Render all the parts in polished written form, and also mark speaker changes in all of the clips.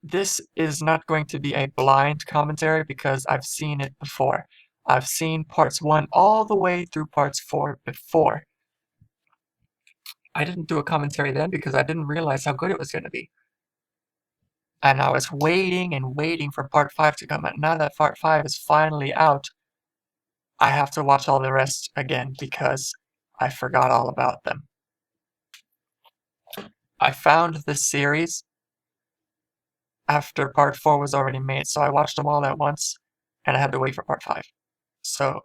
Speaker 1: this is not going to be a blind commentary because I've seen it before. I've seen parts 1 all the way through parts 4 before. I didn't do a commentary then because I didn't realize how good it was going to be. And I was waiting and waiting for part 5 to come out. Now that part 5 is finally out, I have to watch all the rest again because I forgot all about them. I found this series after part 4 was already made, so I watched them all at once, and I had to wait for part 5. So,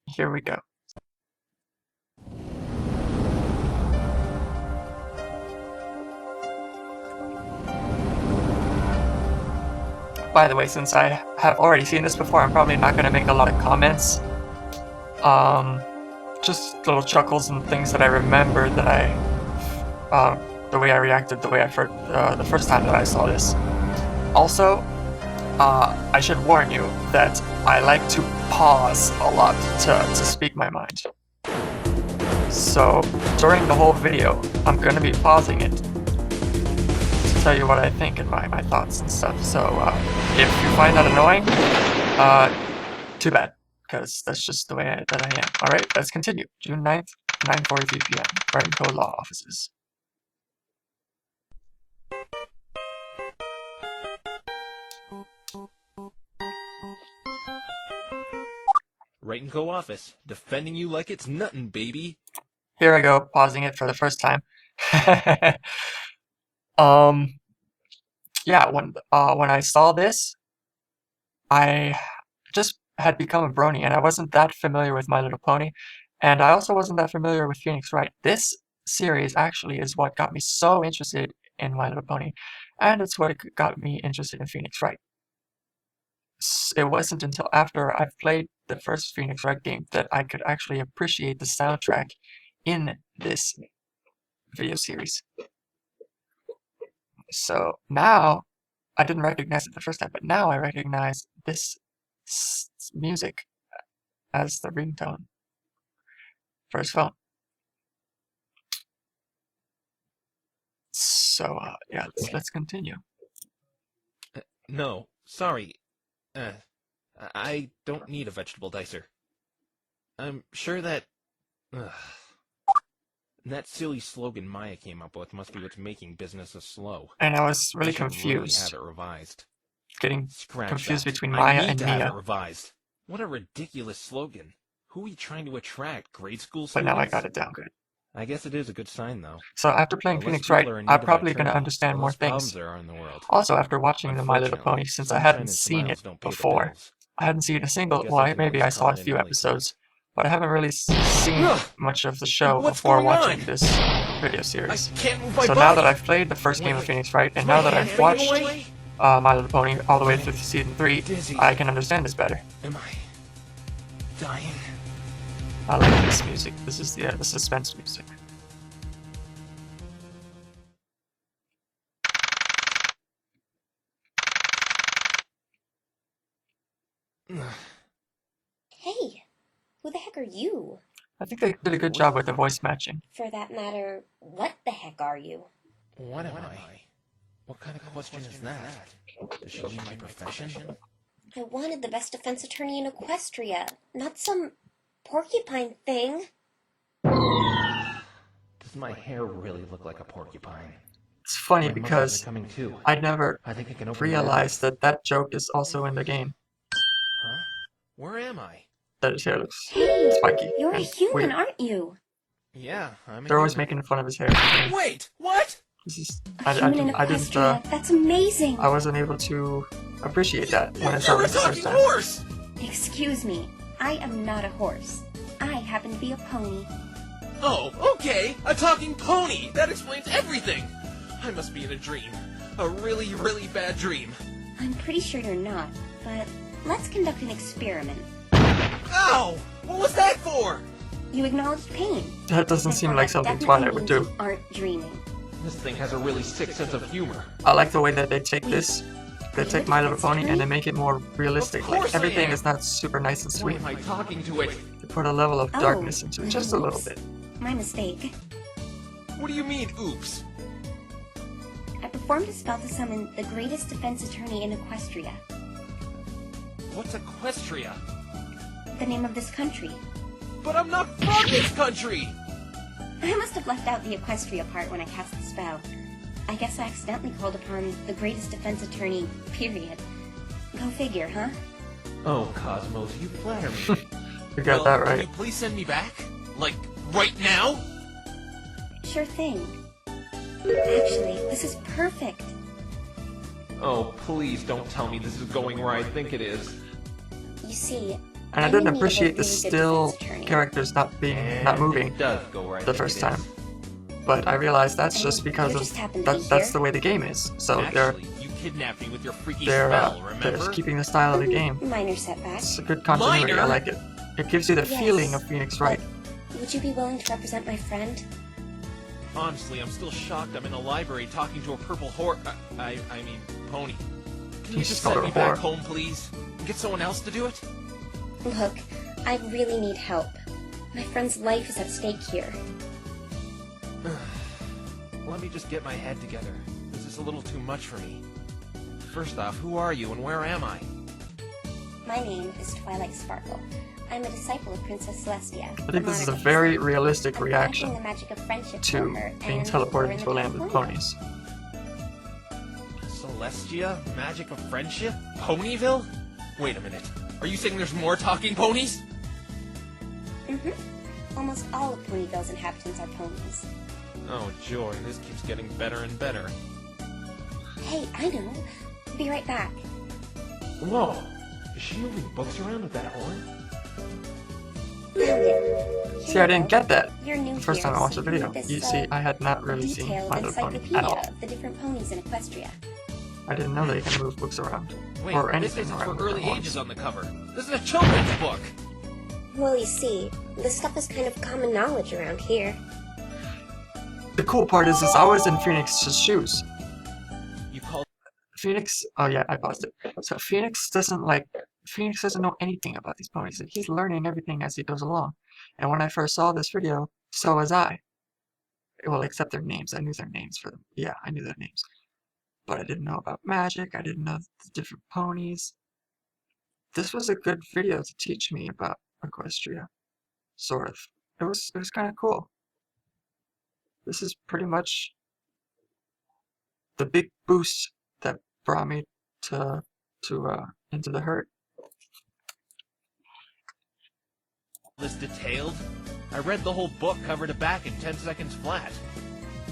Speaker 1: here we go. By the way, since I have already seen this before, I'm probably not going to make a lot of comments. Just little chuckles and things that I remember that the way I reacted, the first time that I saw this. Also, I should warn you that I like to pause a lot to speak my mind. So, during the whole video, I'm going to be pausing it to tell you what I think and my thoughts and stuff. So, if you find that annoying, too bad, because that's just the way that I am. Alright, let's continue. June 9th, 9:43 p.m. Brighton Law Offices.
Speaker 2: Wright & Co. office, defending you like it's nuttin', baby.
Speaker 1: Here I go, pausing it for the first time. Yeah, when I saw this, I just had become a brony, and I wasn't that familiar with My Little Pony, and I also wasn't that familiar with Phoenix Wright. This series actually is what got me so interested in My Little Pony, and it's what got me interested in Phoenix Wright. It wasn't until after I played the first Phoenix Wright game that I could actually appreciate the soundtrack in this video series. So now, I didn't recognize it the first time, but now I recognize this music as the ringtone for his phone. So, yeah, let's continue.
Speaker 2: No, sorry. I don't need a vegetable dicer. I'm sure that... that silly slogan Maya came up with must be what's making businesses slow.
Speaker 1: And I was really confused.
Speaker 2: Really have it revised.
Speaker 1: Getting confused between Maya
Speaker 2: I need
Speaker 1: and
Speaker 2: to
Speaker 1: Mia.
Speaker 2: have it revised. What a ridiculous slogan. Who are you trying to attract? Grade school
Speaker 1: But
Speaker 2: students?
Speaker 1: now I got it down good.
Speaker 2: I guess it is a good sign, though.
Speaker 1: So after playing Phoenix Wright, I'm probably going to understand more things. Also, after watching the My Little Pony, since I hadn't seen it before. I hadn't seen a single, well, maybe I saw a few episodes, but I haven't really seen much of the show before watching this video series. So now that I've played the first game of Phoenix Wright, and now that I've watched My Little Pony all the way through season 3, I can understand this better.
Speaker 2: Am I dying?
Speaker 1: I like this music. This is the suspense music.
Speaker 3: Hey, who the heck are you?
Speaker 1: I think they did a good job with the voice matching.
Speaker 3: For that matter, what the heck are you?
Speaker 2: What am I? What kind of question is that? Does she mean my profession?
Speaker 3: I wanted the best defense attorney in Equestria, not some porcupine thing.
Speaker 2: Does my hair really look like a porcupine?
Speaker 1: It's funny because I never realized that that joke is also in the game.
Speaker 2: Huh? Where am I?
Speaker 1: That his hair looks
Speaker 3: Hey,
Speaker 1: spiky.
Speaker 3: you're a human,
Speaker 1: weird.
Speaker 3: aren't you?
Speaker 2: Yeah, I'm a
Speaker 1: They're always
Speaker 2: human.
Speaker 1: making fun of his hair.
Speaker 2: Wait, what?
Speaker 1: This is
Speaker 3: A human in Equestria. That's amazing.
Speaker 1: I wasn't able to appreciate that when I saw
Speaker 2: You're a
Speaker 1: this the first
Speaker 2: talking
Speaker 1: time.
Speaker 2: horse!
Speaker 3: Excuse me, I am not a horse. I happen to be a pony.
Speaker 2: Oh, okay, a talking pony! That explains everything! I must be in a dream. A really, really bad dream.
Speaker 3: I'm pretty sure you're not, but let's conduct an experiment.
Speaker 2: Ow! What was that for?
Speaker 3: You acknowledged pain.
Speaker 1: That doesn't seem like something
Speaker 3: Definitely
Speaker 1: Twilight would
Speaker 3: means
Speaker 1: do.
Speaker 3: you aren't dreaming.
Speaker 2: This thing has a really sick sense of humor.
Speaker 1: I like the way that they take this. They take My Little Pony and they make it more realistic. Like everything is not super nice and
Speaker 2: Why
Speaker 1: sweet.
Speaker 2: am I talking to it?
Speaker 1: They put a level of darkness into it, just a little bit.
Speaker 3: My mistake.
Speaker 2: What do you mean, oops?
Speaker 3: I performed a spell to summon the greatest defense attorney in Equestria,
Speaker 2: What's Equestria?
Speaker 3: the name of this country.
Speaker 2: But I'm not from this country!
Speaker 3: I must have left out the Equestria part when I cast the spell. I guess I accidentally called upon the greatest defense attorney, period. Go figure, huh?
Speaker 2: Oh, Cosmos, you flatter me.
Speaker 1: You got that right.
Speaker 2: Can you please send me back? Like, right now?
Speaker 3: Sure thing. Actually, this is perfect.
Speaker 2: Oh, please don't tell me this is going where I think it is.
Speaker 3: You see,
Speaker 1: And I
Speaker 3: I'm
Speaker 1: didn't
Speaker 3: in need of a
Speaker 1: appreciate the
Speaker 3: really good
Speaker 1: still
Speaker 3: defense attorney.
Speaker 1: characters not
Speaker 2: And
Speaker 1: moving
Speaker 2: it does go where I
Speaker 1: the
Speaker 2: think
Speaker 1: first
Speaker 2: it
Speaker 1: time.
Speaker 2: is.
Speaker 1: But I realized that's
Speaker 3: And
Speaker 1: just because
Speaker 3: you
Speaker 1: of
Speaker 3: just happened to be
Speaker 1: that's
Speaker 3: here?
Speaker 1: the way the game is. So
Speaker 2: Actually, you kidnapped me with your freaky
Speaker 1: they're
Speaker 2: spell,
Speaker 1: they're
Speaker 2: remember?
Speaker 1: just keeping the style of the game.
Speaker 3: Minor setback.
Speaker 1: It's a good continuity. I
Speaker 2: Minor?
Speaker 1: like it. It gives you the
Speaker 3: Yes,
Speaker 1: feeling of Phoenix Wright.
Speaker 3: Would you be willing to represent my friend?
Speaker 2: Honestly, I'm still shocked I'm in a library talking to a purple I mean, pony. Can you
Speaker 1: You
Speaker 2: just
Speaker 1: called
Speaker 2: send
Speaker 1: her
Speaker 2: me
Speaker 1: a
Speaker 2: back
Speaker 1: whore.
Speaker 2: home, please? Get someone else to do it?
Speaker 3: Look, I really need help. My friend's life is at stake here.
Speaker 2: Let me just get my head together. This is a little too much for me. First off, who are you and where am I?
Speaker 3: My name is Twilight Sparkle. I'm a disciple of Princess Celestia.
Speaker 1: I think this is a very realistic reaction
Speaker 3: the magic of friendship
Speaker 1: to
Speaker 3: for her,
Speaker 1: being
Speaker 3: and
Speaker 1: teleported
Speaker 3: we're in
Speaker 1: into
Speaker 3: the
Speaker 1: a land with
Speaker 3: California.
Speaker 1: ponies.
Speaker 2: Celestia? Magic of friendship? Ponyville? Wait a minute. Are you saying there's more talking ponies?
Speaker 3: Mm-hmm. Almost all of Ponyville's inhabitants are ponies.
Speaker 2: Oh, joy, this keeps getting better and better.
Speaker 3: Hey, I know. Be right back.
Speaker 2: Whoa! Is she moving books around with that horn?
Speaker 3: Found it.
Speaker 1: See, I didn't get that
Speaker 3: You're new
Speaker 1: the first
Speaker 3: here,
Speaker 1: time I watched
Speaker 3: so
Speaker 1: the
Speaker 3: you
Speaker 1: video.
Speaker 3: need this,
Speaker 1: You see, I had not really seen
Speaker 3: detailed
Speaker 1: My Little Pony
Speaker 3: encyclopedia
Speaker 1: at all.
Speaker 3: of the different ponies in Equestria.
Speaker 1: I didn't know that you can move books around.
Speaker 2: Wait,
Speaker 1: or
Speaker 2: this
Speaker 1: anything
Speaker 2: isn't
Speaker 1: around
Speaker 2: for
Speaker 1: with
Speaker 2: early
Speaker 1: the horns.
Speaker 2: ages on the cover. This is a children's book!
Speaker 3: Well, you see, this stuff is kind of common knowledge around here.
Speaker 1: The cool part is I was in Phoenix's shoes.
Speaker 2: You called
Speaker 1: Phoenix, oh yeah, I paused it. So Phoenix doesn't know anything about these ponies. He's learning everything as he goes along. And when I first saw this video, so was I. Well, except their names. I knew their names for them. Yeah, I knew their names. But I didn't know about magic. I didn't know the different ponies. This was a good video to teach me about Equestria. Sort of. It was kind of cool. This is pretty much the big boost that brought me to into the herd.
Speaker 2: this detailed? I read the whole book cover to back in 10 seconds flat.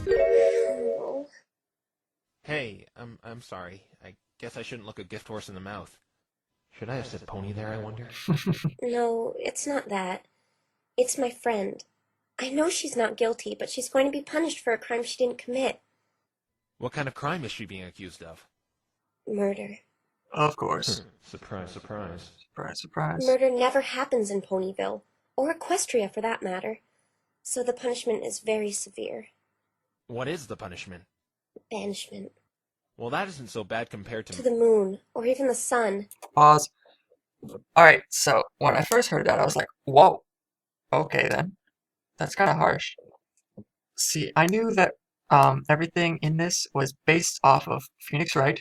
Speaker 3: Oh.
Speaker 2: Hey, I'm sorry. I guess I shouldn't look a gift horse in the mouth. Should I have said pony there, I wonder?
Speaker 3: No, it's not that. It's my friend. I know she's not guilty, but she's going to be punished for a crime she didn't commit.
Speaker 2: What kind of crime is she being accused of?
Speaker 3: Murder.
Speaker 1: Of course.
Speaker 2: Surprise, surprise.
Speaker 1: Surprise, surprise.
Speaker 3: Murder never happens in Ponyville, or Equestria for that matter. So the punishment is very severe.
Speaker 2: What is the punishment?
Speaker 3: Banishment.
Speaker 2: Well, that isn't so bad compared
Speaker 3: To
Speaker 2: to...
Speaker 3: the moon, or even the sun.
Speaker 1: Pause. Alright, so when I first heard that, I was like, whoa. Okay then. That's kind of harsh. See, I knew that everything in this was based off of Phoenix Wright.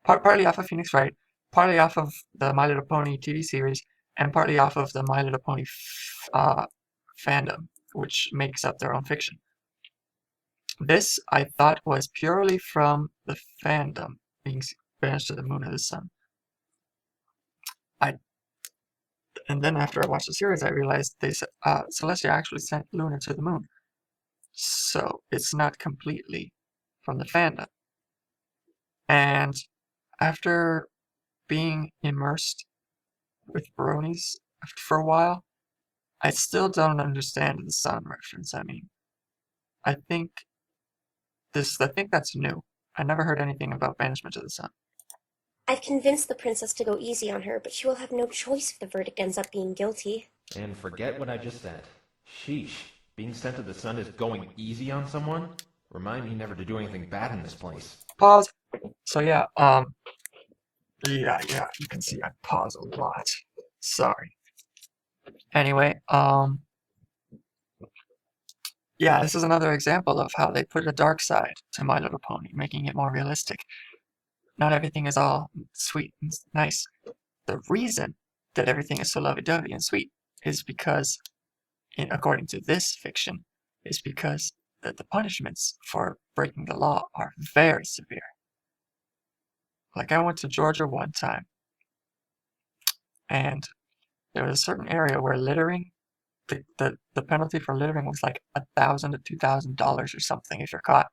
Speaker 1: Partly off of Phoenix Wright, partly off of the My Little Pony TV series, and partly off of the My Little Pony fandom, which makes up their own fiction. This, I thought, was purely from the fandom being banished to the moon or the sun. And then after I watched the series, I realized they said Celestia actually sent Luna to the moon. So it's not completely from the fandom. And after being immersed with bronies for a while, I still don't understand the sun reference. I mean, I think that's new. I never heard anything about banishment to the sun.
Speaker 3: I've convinced the princess to go easy on her, but she will have no choice if the verdict ends up being guilty.
Speaker 2: And forget what I just said. Sheesh. Being sent to the sun is going easy on someone? Remind me never to do anything bad in this place.
Speaker 1: Pause. So yeah, yeah, you can see I pause a lot. Sorry. Anyway, Yeah, this is another example of how they put a dark side to My Little Pony, making it more realistic. Not everything is all sweet and nice. The reason that everything is so lovey-dovey and sweet is because, according to this fiction, is because the punishments for breaking the law are very severe. Like, I went to Georgia one time, and there was a certain area where littering, the penalty for littering was like $1,000 to $2,000 or something if you're caught.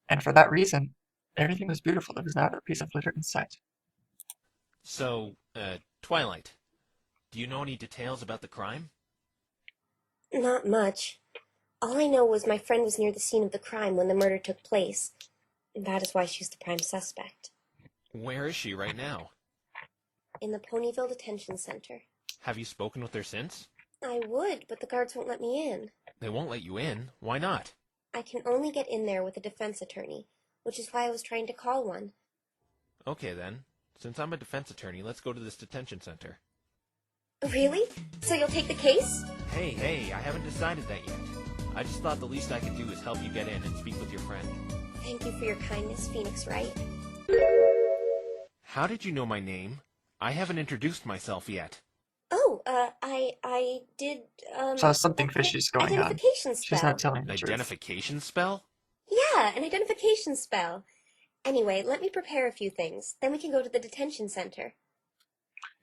Speaker 1: And for that reason, everything was beautiful. There was not a piece of litter in sight.
Speaker 2: So, Twilight, do you know any details about the crime?
Speaker 3: Not much. All I know was my friend was near the scene of the crime when the murder took place. And that is why she's the prime suspect.
Speaker 2: Where is she right now?
Speaker 3: In the Ponyville Detention Center.
Speaker 2: Have you spoken with her since?
Speaker 3: I would, but the guards won't let me in.
Speaker 2: They won't let you in? Why not?
Speaker 3: I can only get in there with a defense attorney, which is why I was trying to call one.
Speaker 2: Okay then. Since I'm a defense attorney, let's go to this detention center.
Speaker 3: Really? So you'll take the case?
Speaker 2: Hey, I haven't decided that yet. I just thought the least I could do is help you get in and speak with your friend.
Speaker 3: Thank you for your kindness, Phoenix Wright.
Speaker 2: How did you know my name? I haven't introduced myself yet.
Speaker 3: Oh, I did,
Speaker 1: So something fishy's going on.
Speaker 3: identification spell.
Speaker 1: She's not telling the
Speaker 2: An
Speaker 1: truth.
Speaker 2: identification spell?
Speaker 3: Yeah, an identification spell. Anyway, let me prepare a few things. Then we can go to the detention center.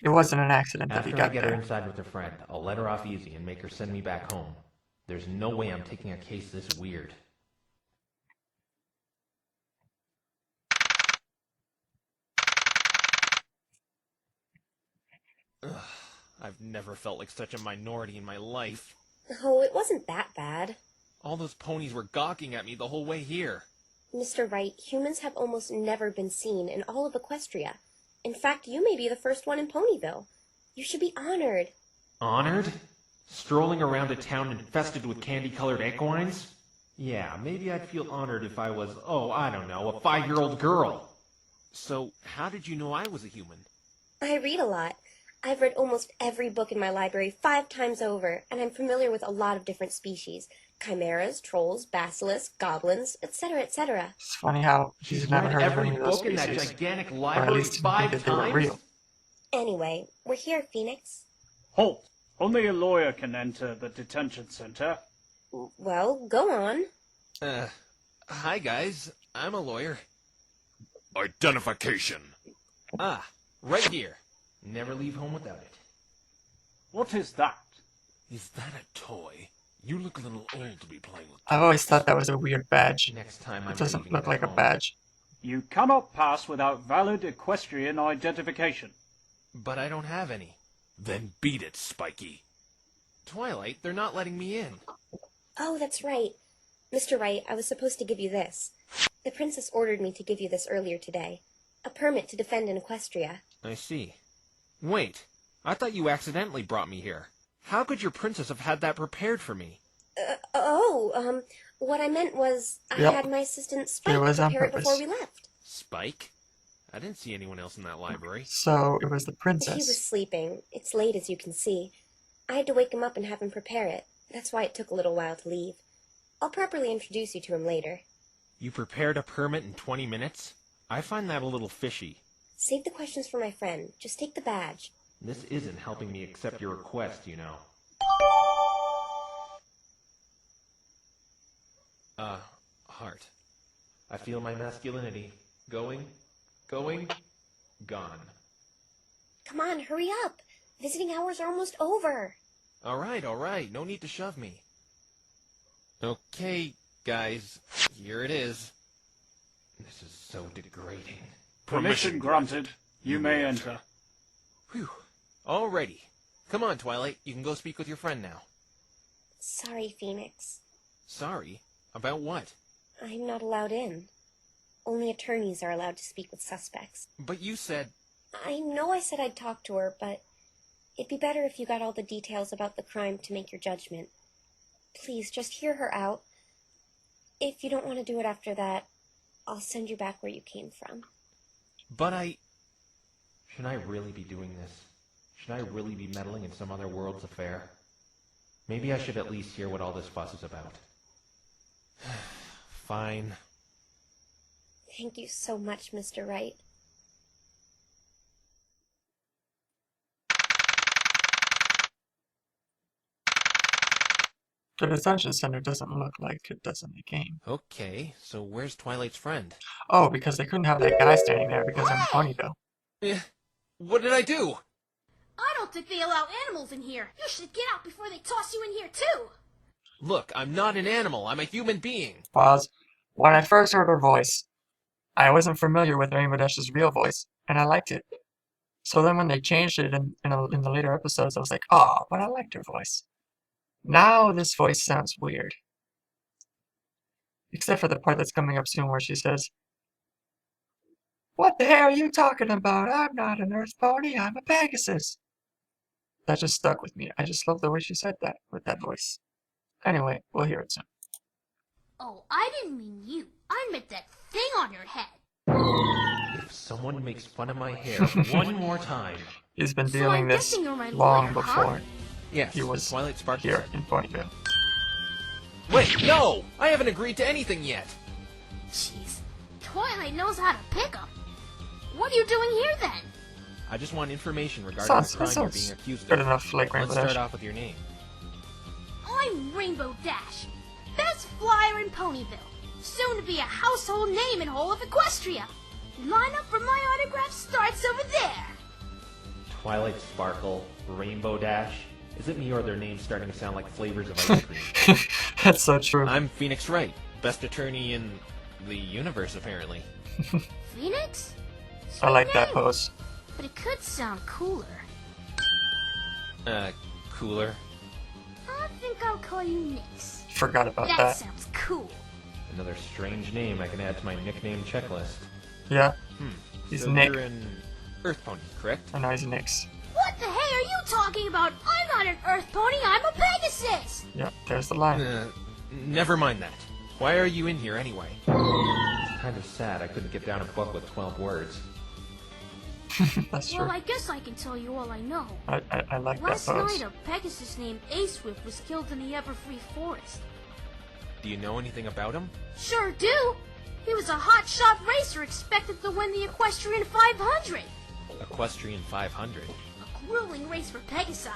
Speaker 1: It wasn't an accident that he
Speaker 4: After I
Speaker 1: got
Speaker 4: get her
Speaker 1: there.
Speaker 4: inside with her friend, I'll let her off easy and make her send me back home. There's no way I'm taking a case this weird.
Speaker 2: Ugh, I've never felt like such a minority in my life.
Speaker 3: Oh, it wasn't that bad.
Speaker 2: All those ponies were gawking at me the whole way here.
Speaker 3: Mr. Wright, humans have almost never been seen in all of Equestria. In fact, you may be the first one in Ponyville. You should be honored.
Speaker 4: Honored? Strolling around a town infested with candy-colored equines? Yeah, maybe I'd feel honored if I was, I don't know, a 5-year-old girl.
Speaker 2: So, how did you know I was a human?
Speaker 3: I read a lot. I've read almost every book in my library 5 times over, and I'm familiar with a lot of different species. Chimeras, trolls, basilisks, goblins, etc., etc.
Speaker 1: It's funny how she's never
Speaker 4: read
Speaker 1: heard of
Speaker 4: every
Speaker 1: any of those
Speaker 4: book in that
Speaker 1: species.
Speaker 4: gigantic
Speaker 1: Or at
Speaker 4: library
Speaker 1: least didn't think
Speaker 4: 5
Speaker 1: that they were
Speaker 4: times?
Speaker 1: real.
Speaker 3: Anyway, we're here, Phoenix.
Speaker 5: Halt! Only a lawyer can enter the detention center.
Speaker 3: Well, go on.
Speaker 2: Hi guys, I'm a lawyer.
Speaker 6: Identification.
Speaker 2: Ah, right here.
Speaker 4: Never leave home without it.
Speaker 5: What is that?
Speaker 6: Is that a toy? You look a little old to be playing with.
Speaker 1: I've always thought that was a weird badge.
Speaker 4: Next time I'm
Speaker 1: It doesn't
Speaker 4: leaving
Speaker 1: look
Speaker 4: it
Speaker 1: like
Speaker 4: at
Speaker 1: a
Speaker 4: home.
Speaker 1: badge.
Speaker 5: You cannot pass without valid equestrian identification.
Speaker 2: But I don't have any.
Speaker 6: Then beat it, Spiky.
Speaker 2: Twilight, they're not letting me in.
Speaker 3: Oh, that's right. Mr. Wright, I was supposed to give you this. The princess ordered me to give you this earlier today. A permit to defend in Equestria.
Speaker 2: I see. Wait, I thought you accidentally brought me here. How could your princess have had that prepared for me?
Speaker 3: What I meant was I
Speaker 1: Yep.
Speaker 3: had my assistant Spike
Speaker 1: It was on
Speaker 3: prepare it before
Speaker 1: purpose.
Speaker 3: we left.
Speaker 2: Spike? I didn't see anyone else in that library.
Speaker 1: So it was the
Speaker 3: He was
Speaker 1: princess.
Speaker 3: sleeping. It's late, as you can see. I had to wake him up and have him prepare it. That's why it took a little while to leave. I'll properly introduce you to him later.
Speaker 2: You prepared a permit in 20 minutes? I find that a little fishy.
Speaker 3: Save the questions for my friend. Just take the badge.
Speaker 4: This isn't helping me accept your request, you know.
Speaker 2: Heart.
Speaker 4: I feel my masculinity going, gone.
Speaker 3: Come on, hurry up. Visiting hours are almost over.
Speaker 2: Alright, no need to shove me. Okay, guys, here it is.
Speaker 4: This is so degrading.
Speaker 5: Permission granted. You may enter.
Speaker 2: Whew. Alrighty. Come on, Twilight, you can go speak with your friend now.
Speaker 3: Sorry, Phoenix.
Speaker 2: Sorry? About what?
Speaker 3: I'm not allowed in. Only attorneys are allowed to speak with suspects.
Speaker 2: But you said...
Speaker 3: I know I said I'd talk to her, but it'd be better if you got all the details about the crime to make your judgment. Please, just hear her out. If you don't want to do it after that, I'll send you back where you came from.
Speaker 2: But I...
Speaker 4: Should I really be doing this? Should I really be meddling in some other world's affair? Maybe I should at least hear what all this fuss is about.
Speaker 2: Fine.
Speaker 3: Thank you so much, Mr. Wright.
Speaker 1: The detention center doesn't look like it does in the game.
Speaker 2: Okay, so where's Twilight's friend?
Speaker 1: Oh, because they couldn't have that guy standing there because I'm a ponytail.
Speaker 2: What did I do?
Speaker 7: I don't think they allow animals in here. You should get out before they toss you in here, too.
Speaker 2: Look, I'm not an animal. I'm a human being.
Speaker 1: Pause. When I first heard her voice, I wasn't familiar with Rainbow Dash's real voice, and I liked it. So then when they changed it in the later episodes, I was like, oh, but I liked her voice. Now this voice sounds weird. Except for the part that's coming up soon where she says, "What the hell are you talking about? I'm not an Earth pony, I'm a Pegasus." That just stuck with me. I just love the way she said that with that voice. Anyway, we'll hear it soon.
Speaker 7: Oh, I didn't mean you. I meant that thing on your head.
Speaker 4: If someone makes fun of my hair one more time...
Speaker 1: He's been
Speaker 7: So
Speaker 1: dealing
Speaker 7: I'm
Speaker 1: this
Speaker 7: guessing you're my
Speaker 1: long
Speaker 7: lawyer, huh?
Speaker 1: before
Speaker 2: Yes,
Speaker 1: he was
Speaker 2: Twilight Sparkle.
Speaker 1: here in Ponyville.
Speaker 2: Wait, no! I haven't agreed to anything yet.
Speaker 7: Jeez, Twilight knows how to pick 'em. What are you doing here, then?
Speaker 2: I just want information regarding
Speaker 1: Sounds,
Speaker 2: the
Speaker 1: that
Speaker 2: crime you're
Speaker 1: sounds
Speaker 2: being accused
Speaker 1: good
Speaker 2: of.
Speaker 1: enough like Rainbow
Speaker 2: Let's start
Speaker 1: Dash.
Speaker 2: off with your name.
Speaker 7: I'm Rainbow Dash, best flyer in Ponyville, soon to be a household name in whole of Equestria. Line up for my autograph starts over there.
Speaker 4: Twilight Sparkle, Rainbow Dash. Is it me or are their names starting to sound like flavors of ice cream?
Speaker 1: That's so true.
Speaker 2: I'm Phoenix Wright, best attorney in the universe, apparently.
Speaker 7: Phoenix?
Speaker 1: I like that
Speaker 7: Name,
Speaker 1: pose.
Speaker 7: but it could sound cooler.
Speaker 2: Cooler.
Speaker 7: I think I'll call you Nix.
Speaker 1: Forgot about
Speaker 7: That
Speaker 1: that.
Speaker 7: sounds cool.
Speaker 4: Another strange name I can add to my nickname checklist.
Speaker 1: Yeah, he's
Speaker 2: So
Speaker 1: Nick.
Speaker 2: you're an Earth Pony, correct?
Speaker 1: I know he's Nyx.
Speaker 7: What the hey are you talking about? I'm not an Earth Pony, I'm a Pegasus!
Speaker 1: Yeah, there's the line.
Speaker 2: Never mind that. Why are you in here anyway?
Speaker 4: It's kind of sad I couldn't get down a book with 12 words.
Speaker 1: That's true.
Speaker 7: Well, I guess I can tell you all I know.
Speaker 1: I like that
Speaker 7: Last
Speaker 1: pose.
Speaker 7: night, a Pegasus named A-Swift was killed in the Everfree Forest.
Speaker 2: Do you know anything about him?
Speaker 7: Sure do! He was a hotshot racer expected to win the Equestrian 500!
Speaker 2: Equestrian 500.
Speaker 7: A grueling race for Pegasi.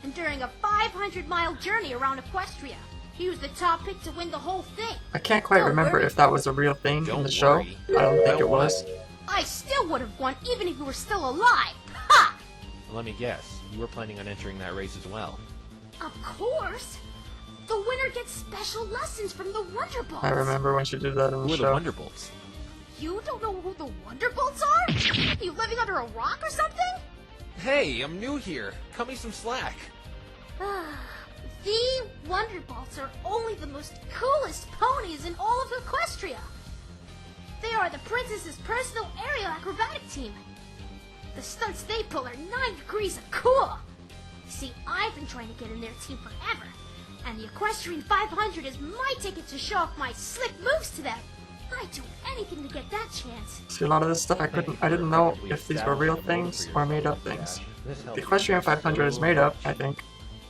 Speaker 7: And during a 500-mile journey around Equestria, he was the top pick to win the whole thing.
Speaker 1: I can't quite
Speaker 7: Don't
Speaker 1: remember
Speaker 7: worry.
Speaker 1: if that was a real thing in
Speaker 2: Don't
Speaker 1: the show.
Speaker 2: worry.
Speaker 1: I don't think
Speaker 2: About
Speaker 1: it was.
Speaker 7: I still would have won even if he were still alive! Ha!
Speaker 2: Let me guess. You were planning on entering that race as well.
Speaker 7: Of course! The winner gets special lessons from the Wonderbolts!
Speaker 1: I remember when she did that in
Speaker 2: Who
Speaker 1: the
Speaker 2: are the
Speaker 1: show.
Speaker 2: Wonderbolts?
Speaker 7: You don't know who the Wonderbolts are? You living under a rock or something?
Speaker 2: Hey, I'm new here. Cut me some slack.
Speaker 7: The Wonderbolts are only the most coolest ponies in all of Equestria. They are the princess's personal aerial acrobatic team. The stunts they pull are 9 degrees of cool. You see, I've been trying to get in their team forever, and the Equestrian 500 is my ticket to show off my slick moves to them. I'd do anything to get that chance.
Speaker 1: See, a lot of this stuff I didn't know if these were real things or made up things. The Equestrian 500 is made up, I think,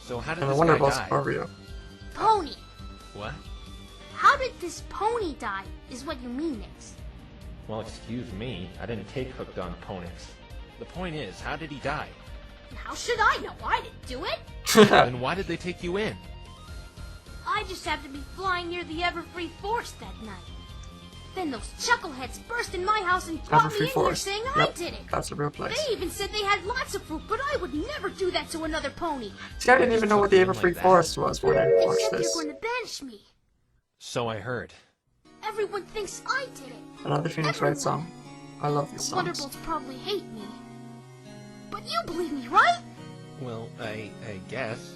Speaker 2: So how did
Speaker 1: and the
Speaker 2: this guy
Speaker 1: Wonderbolts
Speaker 2: die?
Speaker 1: are real.
Speaker 7: Pony.
Speaker 2: What?
Speaker 7: How did this pony die, is what you mean, Nix.
Speaker 4: Well, excuse me, I didn't take Hooked on Ponix.
Speaker 2: The point is, how did he die?
Speaker 7: How should I know? I didn't do it.
Speaker 2: Then why did they take you in?
Speaker 7: I just happened to be flying near the Everfree Forest that night. Then those chuckleheads burst in my house and brought me
Speaker 1: Everfree
Speaker 7: in here
Speaker 1: Forest.
Speaker 7: saying I
Speaker 1: Yep,
Speaker 7: did it.
Speaker 1: that's a real place.
Speaker 7: They even said they had lots of fruit, but I would never do that to another pony.
Speaker 1: See, I didn't even know what the Everfree
Speaker 2: Like that.
Speaker 1: Forest was when I
Speaker 7: They
Speaker 1: watched
Speaker 7: said
Speaker 1: this.
Speaker 7: they're going to banish me.
Speaker 2: So I heard.
Speaker 7: Everyone thinks I did it.
Speaker 1: Another Phoenix Wright song. I love these
Speaker 7: The
Speaker 1: songs.
Speaker 7: Wonderbolts probably hate me. But you believe me, right?
Speaker 2: Well, I guess.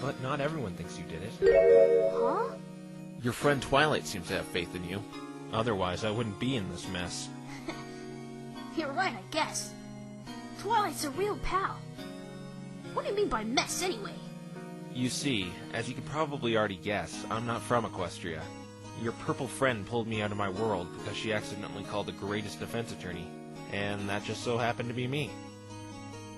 Speaker 2: But not everyone thinks you did it.
Speaker 7: Huh?
Speaker 2: Your friend Twilight seems to have faith in you. Otherwise, I wouldn't be in this mess.
Speaker 7: You're right, I guess. Twilight's a real pal. What do you mean by mess, anyway?
Speaker 2: You see, as you can probably already guess, I'm not from Equestria. Your purple friend pulled me out of my world because she accidentally called the greatest defense attorney. And that just so happened to be me.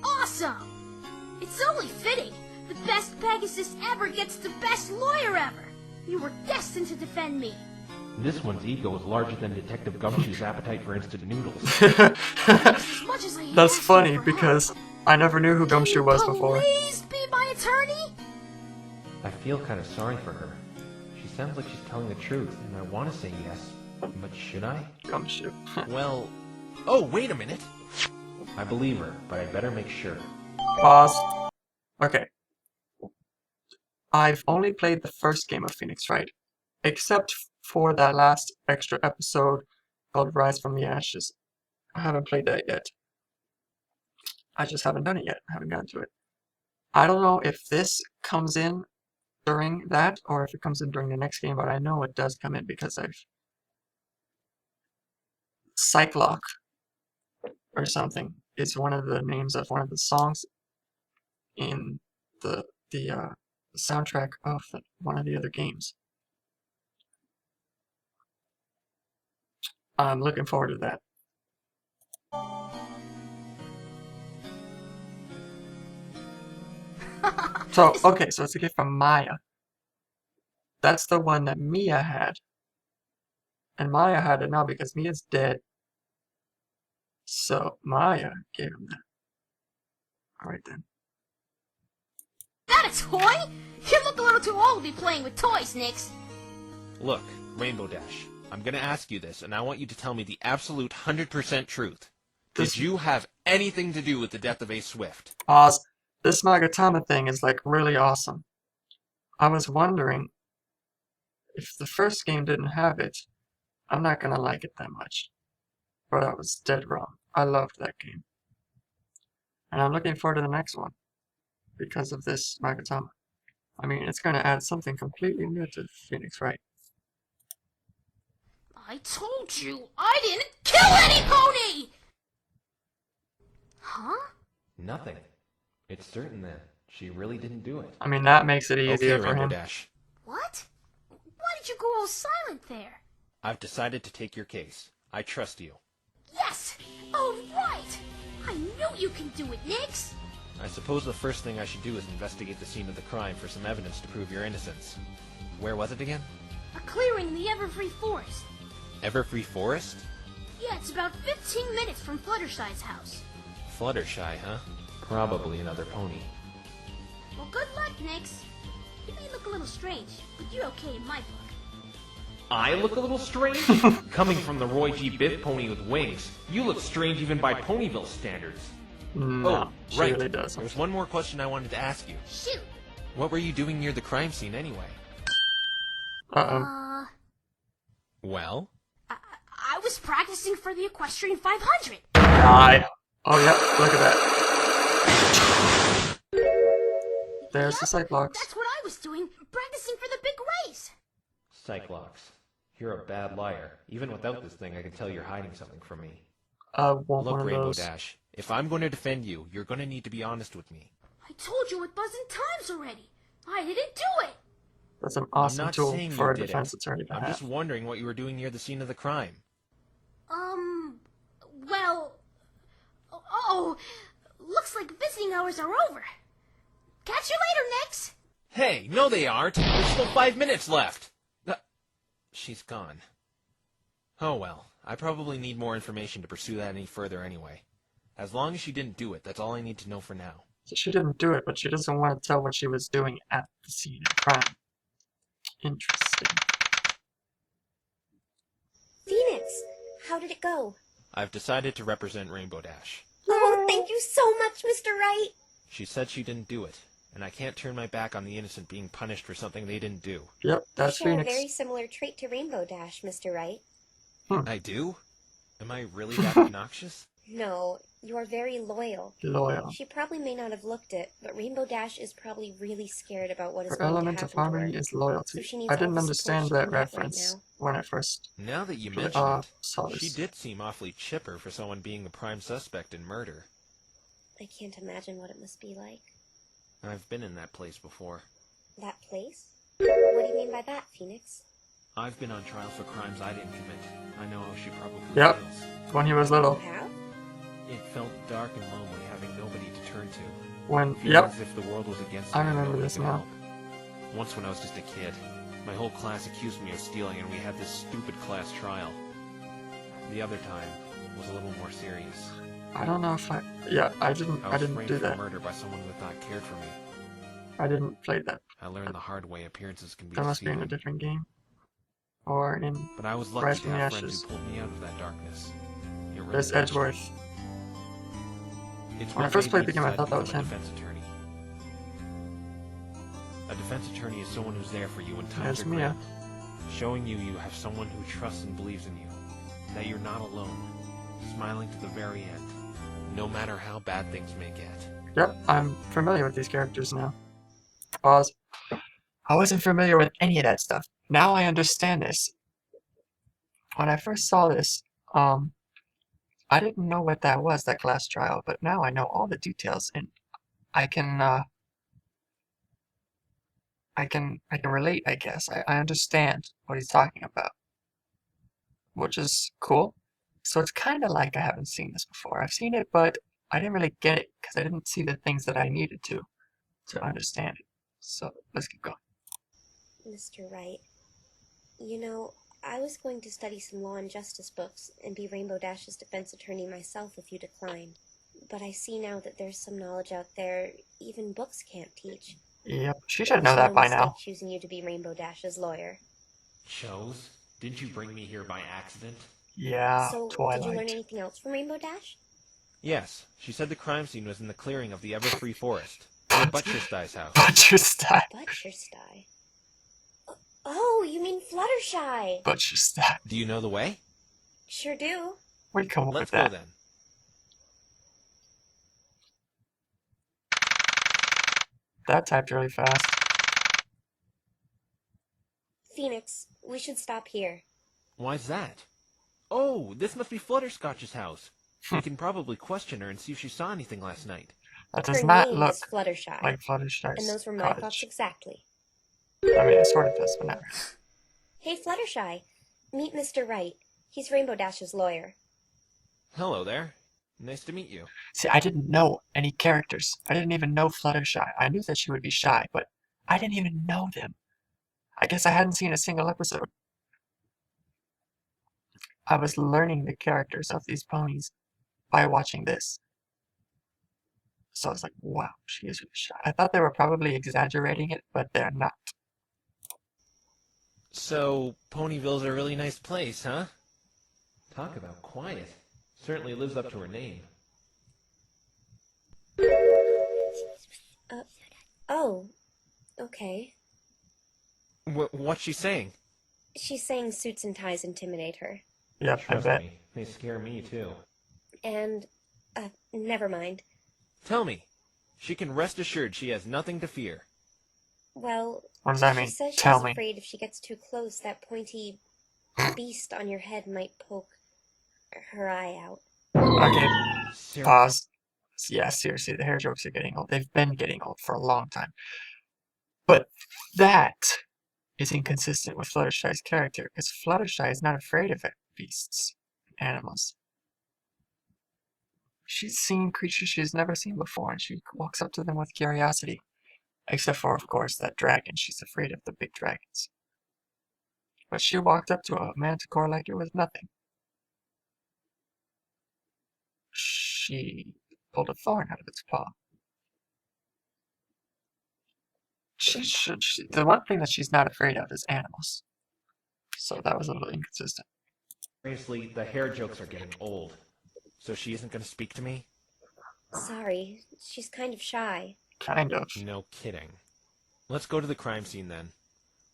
Speaker 7: Awesome! It's only fitting. The best Pegasus ever gets the best lawyer ever. You were destined to defend me.
Speaker 4: This one's ego is larger than Detective Gumshoe's appetite for instant noodles.
Speaker 7: As much as I
Speaker 1: That's
Speaker 7: asked you
Speaker 1: funny
Speaker 7: for
Speaker 1: because
Speaker 7: help,
Speaker 1: I never knew who
Speaker 7: can
Speaker 1: Gumshoe
Speaker 7: you
Speaker 1: was before.
Speaker 7: please be my attorney?
Speaker 4: I feel kind of sorry for her. She sounds like she's telling the truth, and I want to say yes. But should I?
Speaker 1: Gumshoe.
Speaker 2: Well... Oh, wait a minute!
Speaker 4: I believe her, but I'd better make sure.
Speaker 1: Pause. Okay. I've only played the first game of Phoenix Wright, except for that last extra episode called Rise from the Ashes. I haven't played that yet. I just haven't done it yet. I haven't gotten to it. I don't know if this comes in during that or if it comes in during the next game, but I know it does come in because I've Cyclock or something is one of the names of one of the songs in the soundtrack of one of the other games. I'm looking forward to that. So, okay, so it's a gift from Maya. That's the one that Mia had. And Maya had it now because Mia's dead. So, Maya gave him that. Alright then.
Speaker 7: That a toy? You look a little too old to be playing with toys, Nix.
Speaker 2: Look, Rainbow Dash, I'm gonna ask you this, and I want you to tell me the absolute 100% truth.
Speaker 1: This-
Speaker 2: Did you have anything to do with the death of Ace Swift?
Speaker 1: Oz, this Magatama thing is like really awesome. I was wondering if the first game didn't have it, I'm not gonna like it that much. But I was dead wrong. I loved that game. And I'm looking forward to the next one because of this Magatama. I mean, it's gonna add something completely new to Phoenix Wright.
Speaker 7: I told you I didn't kill any pony! Huh?
Speaker 4: Nothing. It's certain that she really didn't do it.
Speaker 1: I mean, that makes it easier
Speaker 2: Okay,
Speaker 1: for
Speaker 2: Rainbow
Speaker 1: him.
Speaker 2: Dash.
Speaker 7: What? Why did you go all silent there?
Speaker 2: I've decided to take your case. I trust you.
Speaker 7: Yes! All right! I knew you can do it, Nix!
Speaker 2: I suppose the first thing I should do is investigate the scene of the crime for some evidence to prove your innocence. Where was it again?
Speaker 7: A clearing in the Everfree Forest.
Speaker 2: Everfree Forest?
Speaker 7: Yeah, it's about 15 minutes from Fluttershy's house.
Speaker 2: Fluttershy, huh?
Speaker 4: Probably another pony.
Speaker 7: Well, good luck, Nix. You may look a little strange, but you're okay in my book.
Speaker 4: I look a little strange? Coming from the Roy G. Biff pony with wings, you look strange even by Ponyville standards.
Speaker 1: No, she
Speaker 2: right.
Speaker 1: really doesn't.
Speaker 2: There's one more question I wanted to ask you.
Speaker 7: Shoot!
Speaker 2: What were you doing near the crime scene anyway?
Speaker 1: Uh-oh.
Speaker 2: Well?
Speaker 7: I was practicing for the Equestrian 500.
Speaker 1: Die. Oh, yeah, look at that. There's the Cyclops.
Speaker 7: That's what I was doing, practicing for the big race.
Speaker 4: Cyclops, you're a bad liar. Even without this thing, I can tell you're hiding something from me.
Speaker 1: Want
Speaker 2: Look,
Speaker 1: one of
Speaker 2: Rainbow
Speaker 1: those.
Speaker 2: Dash, if I'm going to defend you, you're going to need to be honest with me.
Speaker 7: I told you a dozen times already. I didn't do it.
Speaker 1: That's an
Speaker 2: I'm
Speaker 1: awesome
Speaker 2: not
Speaker 1: tool
Speaker 2: saying
Speaker 1: for
Speaker 2: you
Speaker 1: a
Speaker 2: did
Speaker 1: defense
Speaker 2: it.
Speaker 1: attorney to
Speaker 2: I'm
Speaker 1: have.
Speaker 2: just wondering what you were doing near the scene of the crime.
Speaker 7: Well... Oh, looks like visiting hours are over. Catch you later, Nix.
Speaker 2: Hey, no they aren't! There's still 5 minutes left! She's gone. Oh well, I probably need more information to pursue that any further anyway. As long as she didn't do it, that's all I need to know for now.
Speaker 1: So she didn't do it, but she doesn't want to tell what she was doing at the scene of crime. Interesting.
Speaker 3: Phoenix, how did it go?
Speaker 2: I've decided to represent Rainbow Dash.
Speaker 3: Oh, thank you so much, Mr. Wright.
Speaker 2: She said she didn't do it, and I can't turn my back on the innocent being punished for something they didn't do.
Speaker 1: Yep, that's
Speaker 3: You share
Speaker 1: Phoenix.
Speaker 3: a very similar trait to Rainbow Dash, Mr. Wright.
Speaker 2: I do? Am I really that obnoxious?
Speaker 3: No, you are very loyal.
Speaker 1: Loyal.
Speaker 3: She probably may not have looked it, but Rainbow Dash is probably really scared about what is
Speaker 1: Her
Speaker 3: going to
Speaker 1: element
Speaker 3: happen
Speaker 1: of
Speaker 3: to her.
Speaker 1: harmony is
Speaker 3: So
Speaker 1: loyalty.
Speaker 3: she needs
Speaker 1: I
Speaker 3: all
Speaker 1: didn't
Speaker 3: the
Speaker 1: understand
Speaker 3: support
Speaker 1: that
Speaker 3: she can get right
Speaker 1: reference
Speaker 3: now.
Speaker 1: when I first
Speaker 2: Now that you mention it,
Speaker 1: saw
Speaker 2: she
Speaker 1: this.
Speaker 2: did seem awfully chipper for someone being the prime suspect in murder.
Speaker 3: I can't imagine what it must be like.
Speaker 2: I've been in that place before.
Speaker 3: That place? What do you mean by that, Phoenix?
Speaker 2: I've been on trial for crimes I didn't commit. I know how she probably
Speaker 1: Yep.
Speaker 2: feels.
Speaker 1: When he was little.
Speaker 3: You have?
Speaker 2: It felt dark and lonely having nobody to turn to.
Speaker 1: When,
Speaker 2: Feeling
Speaker 1: yep.
Speaker 2: as if the world was against
Speaker 1: I
Speaker 2: me and
Speaker 1: remember
Speaker 2: nobody
Speaker 1: this
Speaker 2: could
Speaker 1: now.
Speaker 2: help. Once when I was just a kid. My whole class accused me of stealing, and we had this stupid class trial. The other time was a little more serious.
Speaker 1: I don't know if yeah, I didn't
Speaker 2: framed
Speaker 1: do
Speaker 2: for
Speaker 1: that.
Speaker 2: murder by someone who I thought cared for me.
Speaker 1: I didn't play that.
Speaker 2: I learned the hard way appearances can be
Speaker 1: That must be in a
Speaker 2: deceiving.
Speaker 1: different game. Or in
Speaker 2: But I was
Speaker 1: Rise
Speaker 2: lucky to
Speaker 1: from the
Speaker 2: have friends
Speaker 1: Ashes.
Speaker 2: who pulled me out of that darkness. It really
Speaker 1: There's
Speaker 2: touched me.
Speaker 1: Edgeworth.
Speaker 2: It's
Speaker 1: When I
Speaker 2: what
Speaker 1: first
Speaker 2: made
Speaker 1: played
Speaker 2: me
Speaker 1: the game, I
Speaker 2: decide
Speaker 1: thought
Speaker 2: to
Speaker 1: that was
Speaker 2: become a
Speaker 1: him.
Speaker 2: defense attorney. A defense attorney is someone who's there for you when times
Speaker 1: There's
Speaker 2: are
Speaker 1: Mia.
Speaker 2: grim, showing you have someone who trusts and believes in you, that you're not alone, smiling to the very end, no matter how bad things may get.
Speaker 1: Yep, I'm familiar with these characters now. Pause. I wasn't familiar with any of that stuff. Now I understand this. When I first saw this, I didn't know what that was, that class trial, but now I know all the details, and I can relate, I guess. I understand what he's talking about, which is cool. So it's kind of like I haven't seen this before. I've seen it, but I didn't really get it because I didn't see the things that I needed to understand it. So let's keep going.
Speaker 3: Mr. Wright, you know, I was going to study some law and justice books and be Rainbow Dash's defense attorney myself if you declined. But I see now that there's some knowledge out there even books can't teach.
Speaker 1: Yep, she should
Speaker 3: It
Speaker 1: know
Speaker 3: was
Speaker 1: that
Speaker 3: no
Speaker 1: by
Speaker 3: mistake
Speaker 1: now.
Speaker 3: choosing you to be Rainbow Dash's lawyer.
Speaker 4: Chose? Didn't you bring me here by accident?
Speaker 1: Yeah,
Speaker 3: So, did you learn
Speaker 1: Twilight.
Speaker 3: anything else from Rainbow Dash?
Speaker 2: Yes, she said the crime scene was in the clearing of the Everfree Forest, near Butcherstye's house.
Speaker 1: Butcherstye.
Speaker 3: Butcherstye. Oh, you mean Fluttershy!
Speaker 1: Butcherstye.
Speaker 2: Do you know the way?
Speaker 3: Sure do.
Speaker 1: Where'd you come up
Speaker 2: Let's
Speaker 1: with
Speaker 2: go
Speaker 1: that?
Speaker 2: then.
Speaker 1: That typed really fast.
Speaker 3: Phoenix, we should stop here.
Speaker 2: Why's that? Oh, this must be Flutterscotch's house. We can probably question her and see if she saw anything last night.
Speaker 1: That does
Speaker 3: Her
Speaker 1: not
Speaker 3: name
Speaker 1: look
Speaker 3: is Fluttershy,
Speaker 1: like Fluttershy's
Speaker 3: and those were my thoughts
Speaker 1: cottage.
Speaker 3: exactly.
Speaker 1: I mean, it sort of does, but not really.
Speaker 3: Hey, Fluttershy, meet Mr. Wright. He's Rainbow Dash's lawyer.
Speaker 2: Hello there. Nice to meet you.
Speaker 1: See, I didn't know any characters. I didn't even know Fluttershy. I knew that she would be shy, but I didn't even know them. I guess I hadn't seen a single episode. I was learning the characters of these ponies by watching this. So I was like, wow, she is really shy. I thought they were probably exaggerating it, but they're not.
Speaker 2: So, Ponyville's a really nice place, huh?
Speaker 4: Talk about quiet. Certainly lives up to her name.
Speaker 3: Oh, okay.
Speaker 2: What's she saying?
Speaker 3: She's saying suits and ties intimidate her.
Speaker 1: Yep, I
Speaker 4: Trust
Speaker 1: bet.
Speaker 4: me, they scare me too.
Speaker 3: And, never mind.
Speaker 2: Tell me. She can rest assured she has nothing to fear.
Speaker 3: Well,
Speaker 1: What does that
Speaker 3: she
Speaker 1: mean?
Speaker 3: says
Speaker 1: Tell
Speaker 3: she's
Speaker 1: me.
Speaker 3: afraid if she gets too close, that pointy beast on your head might poke her eye out.
Speaker 1: Okay,
Speaker 2: Seriously.
Speaker 1: pause. Yeah, seriously, the hair jokes are getting old. They've been getting old for a long time. But that is inconsistent with Fluttershy's character, because Fluttershy is not afraid of beasts, animals. She's seen creatures she's never seen before, and she walks up to them with curiosity. Except for, of course, that dragon. She's afraid of the big dragons. But she walked up to a manticore like it was nothing. She pulled a thorn out of its paw. The one thing that she's not afraid of is animals. So that was a little inconsistent.
Speaker 4: Seriously, the hair jokes are getting old.
Speaker 2: So she isn't going to speak to me?
Speaker 3: Sorry, she's kind of shy.
Speaker 1: Kind of.
Speaker 2: No kidding. Let's go to the crime scene then.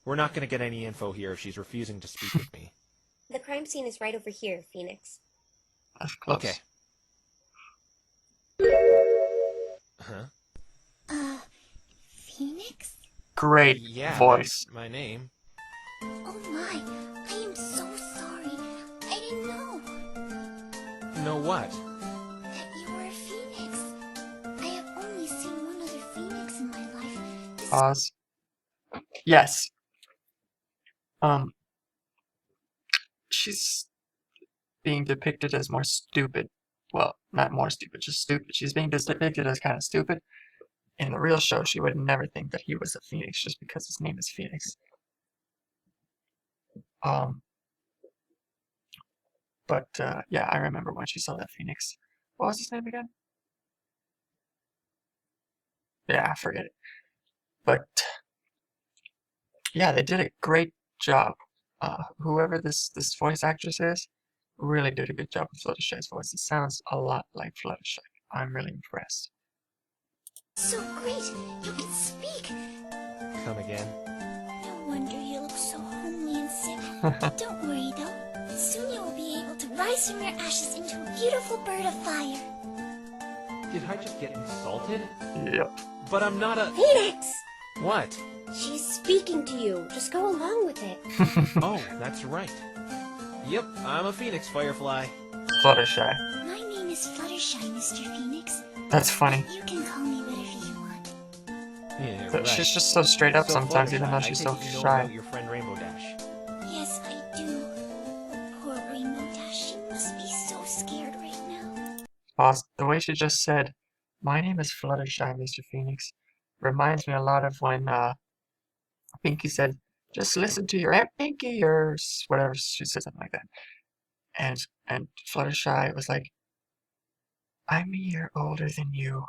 Speaker 2: We're not going to get any info here if she's refusing to speak with me.
Speaker 3: The crime scene is right over here, Phoenix.
Speaker 1: That's close.
Speaker 2: Okay. Huh?
Speaker 7: Phoenix?
Speaker 1: Great
Speaker 2: Yeah,
Speaker 1: voice.
Speaker 2: that's my name.
Speaker 7: Oh my, I am so sorry. I didn't know
Speaker 2: Know what?
Speaker 7: that you were a phoenix. I have only seen one other phoenix in my life. This
Speaker 1: Pause. Yes. She's being depicted as more stupid. Well, not more stupid, just stupid. She's being depicted as kind of stupid. In the real show, she would never think that he was a phoenix just because his name is Phoenix. Um, but yeah, I remember when she saw that Phoenix. What was his name again? Yeah, I forget it. But yeah, they did a great job. Whoever this voice actress is, really did a good job with Fluttershy's voice. It sounds a lot like Fluttershy. I'm really impressed.
Speaker 8: So great! You can speak!
Speaker 2: Come again?
Speaker 8: No wonder you look so homely and sick. Don't worry though. Soon you will be able to rise from your ashes into a beautiful bird of fire.
Speaker 4: Did I just get insulted?
Speaker 1: Yep.
Speaker 2: But I'm not a...
Speaker 3: Phoenix!
Speaker 2: What?
Speaker 3: She's speaking to you. Just go along with it.
Speaker 2: Oh, that's right. Yep, I'm a Phoenix Firefly.
Speaker 1: Fluttershy.
Speaker 8: My name is Fluttershy, Mr. Phoenix.
Speaker 1: That's funny.
Speaker 8: You can call me whatever you want.
Speaker 2: Yeah,
Speaker 1: But
Speaker 2: right.
Speaker 1: she's just so straight up
Speaker 2: So,
Speaker 1: sometimes,
Speaker 2: Fluttershy,
Speaker 1: even though
Speaker 2: I
Speaker 1: she's
Speaker 2: take
Speaker 1: so
Speaker 2: it you know
Speaker 1: shy.
Speaker 2: about your friend Rainbow Dash.
Speaker 8: Yes, I do. Oh, poor Rainbow Dash. She must be so scared right now.
Speaker 1: Boss, the way she just said, "My name is Fluttershy, Mr. Phoenix," reminds me a lot of when Pinky said, "Just listen to your Aunt Pinky," or whatever, she said something like that. And Fluttershy was like, "I'm a year older than you."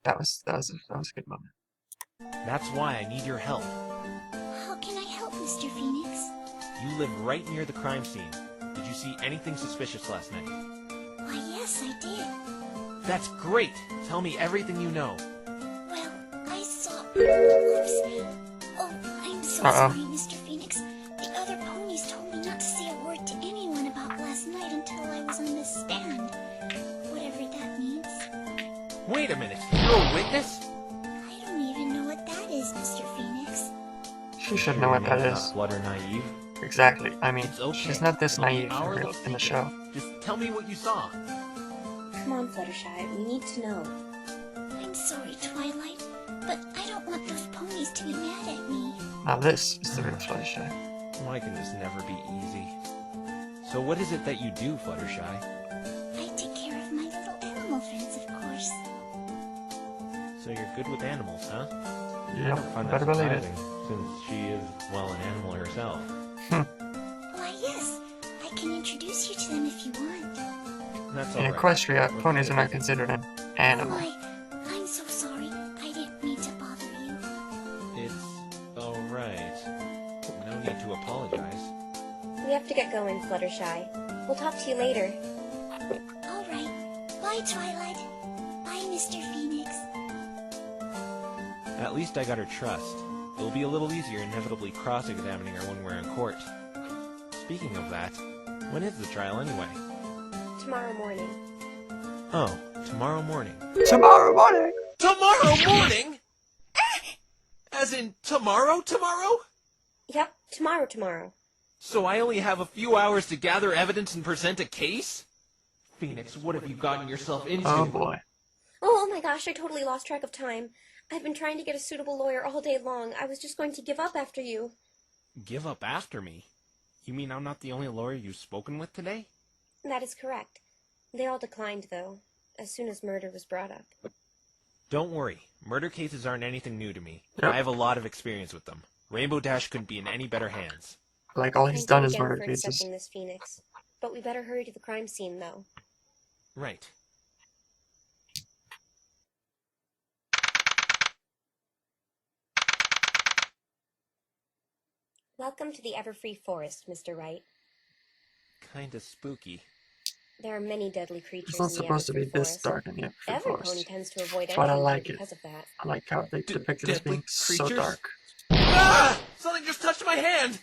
Speaker 1: That was a good moment.
Speaker 2: That's why I need your help.
Speaker 8: How can I help, Mr. Phoenix?
Speaker 2: You live right near the crime scene. Did you see anything suspicious last night?
Speaker 8: Why, yes, I did.
Speaker 2: That's great! Tell me everything you know.
Speaker 8: Well, I saw... Oops. Oh, I'm so
Speaker 1: Uh-oh.
Speaker 8: sorry, Mr. Phoenix. The other ponies told me not to say a word to anyone about last night until I was on this stand. Whatever that means.
Speaker 2: Wait a minute, you're a witness?
Speaker 8: I don't even know what that is, Mr. Phoenix.
Speaker 1: She should know what that
Speaker 4: Name's
Speaker 1: is.
Speaker 4: not Flutter Naive.
Speaker 1: Exactly. I mean,
Speaker 2: It's okay.
Speaker 1: she's not this
Speaker 2: It'll be
Speaker 1: naive
Speaker 2: our
Speaker 1: in
Speaker 2: little
Speaker 1: in the
Speaker 2: secret.
Speaker 1: show.
Speaker 2: Just tell me what you saw.
Speaker 3: Come on, Fluttershy. We need to know.
Speaker 8: I'm sorry, Twilight, but I don't want those ponies to be mad at me.
Speaker 1: Now this is the real Fluttershy.
Speaker 2: Why can this never be easy? So what is it that you do, Fluttershy?
Speaker 8: I take care of my little animal friends, of course.
Speaker 2: So you're good with animals, huh?
Speaker 4: I
Speaker 1: Yep,
Speaker 4: don't find that
Speaker 1: better believe it.
Speaker 4: surprising, since she is, well, an animal herself.
Speaker 8: Why, yes, I can introduce you to them if you want.
Speaker 2: That's
Speaker 1: In
Speaker 2: alright.
Speaker 1: Equestria,
Speaker 2: Let's
Speaker 1: ponies
Speaker 2: get
Speaker 1: are not
Speaker 2: busy.
Speaker 1: considered an animal.
Speaker 8: I'm so sorry. I didn't mean to bother you.
Speaker 2: It's alright. No need to apologize.
Speaker 3: We have to get going, Fluttershy. We'll talk to you later.
Speaker 8: All right. Bye, Twilight. Bye, Mr. Phoenix.
Speaker 2: At least I got her trust. It'll be a little easier inevitably cross-examining her when we're in court. Speaking of that, when is the trial anyway?
Speaker 3: Tomorrow morning.
Speaker 2: Oh, tomorrow morning.
Speaker 1: Tomorrow morning!
Speaker 2: Tomorrow morning?! As in tomorrow?
Speaker 3: Yep, tomorrow.
Speaker 2: So I only have a few hours to gather evidence and present a case?
Speaker 4: Phoenix, what have you gotten yourself into?
Speaker 1: Oh boy.
Speaker 3: Oh my gosh, I totally lost track of time. I've been trying to get a suitable lawyer all day long. I was just going to give up after you.
Speaker 2: Give up after me? You mean I'm not the only lawyer you've spoken with today?
Speaker 3: That is correct. They all declined, though, as soon as murder was brought up.
Speaker 2: Don't worry. Murder cases aren't anything new to me.
Speaker 1: Yep.
Speaker 2: I have a lot of experience with them. Rainbow Dash couldn't be in any better hands.
Speaker 1: Like all he's
Speaker 3: Thank
Speaker 1: done
Speaker 3: you
Speaker 1: is
Speaker 3: again
Speaker 1: murder
Speaker 3: for
Speaker 1: cases.
Speaker 3: accepting this, Phoenix. But we better hurry to the crime scene, though.
Speaker 2: Right.
Speaker 3: Welcome to the Everfree Forest, Mr. Wright.
Speaker 2: Kinda spooky.
Speaker 3: There are many deadly creatures
Speaker 1: It's not
Speaker 3: in the
Speaker 1: supposed to be
Speaker 3: Everfree
Speaker 1: this
Speaker 3: Forest.
Speaker 1: dark in the Everfree
Speaker 3: Every pony
Speaker 1: Forest.
Speaker 3: tends to avoid
Speaker 1: But I
Speaker 3: entering
Speaker 1: like
Speaker 3: here
Speaker 1: it.
Speaker 3: because of that.
Speaker 1: I like how they depict it as
Speaker 2: deadly
Speaker 1: being so
Speaker 2: creatures?
Speaker 1: dark.
Speaker 2: Ah! Something just touched my hand!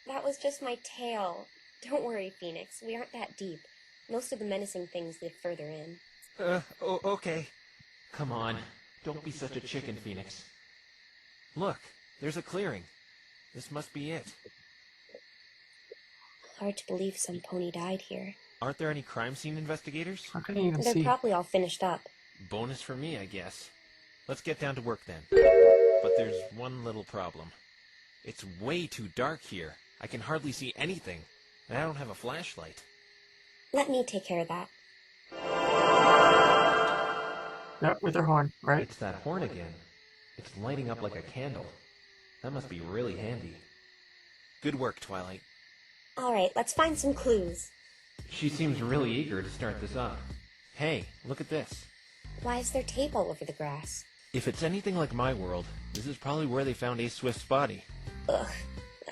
Speaker 3: That was just my tail. Don't worry, Phoenix. We aren't that deep. Most of the menacing things live further in.
Speaker 2: Okay.
Speaker 4: Come on, don't be such a chicken, Phoenix.
Speaker 2: Look, there's a clearing. This must be it.
Speaker 3: Hard to believe some pony died here.
Speaker 2: Aren't there any crime scene investigators?
Speaker 1: How can I even
Speaker 3: They're
Speaker 1: see?
Speaker 3: probably all finished up.
Speaker 2: Bonus for me, I guess. Let's get down to work then. But there's one little problem. It's way too dark here. I can hardly see anything, and I don't have a flashlight.
Speaker 3: Let me take care of that.
Speaker 1: Yep, with her horn, right?
Speaker 4: It's that horn again. It's lighting up like a candle. That must be really handy.
Speaker 2: Good work, Twilight.
Speaker 3: Alright, let's find some clues.
Speaker 4: She seems really eager to start this up.
Speaker 2: Hey, look at this.
Speaker 3: Why is there tape all over the grass?
Speaker 2: If it's anything like my world, this is probably where they found Ace Swift's body.
Speaker 3: Ugh,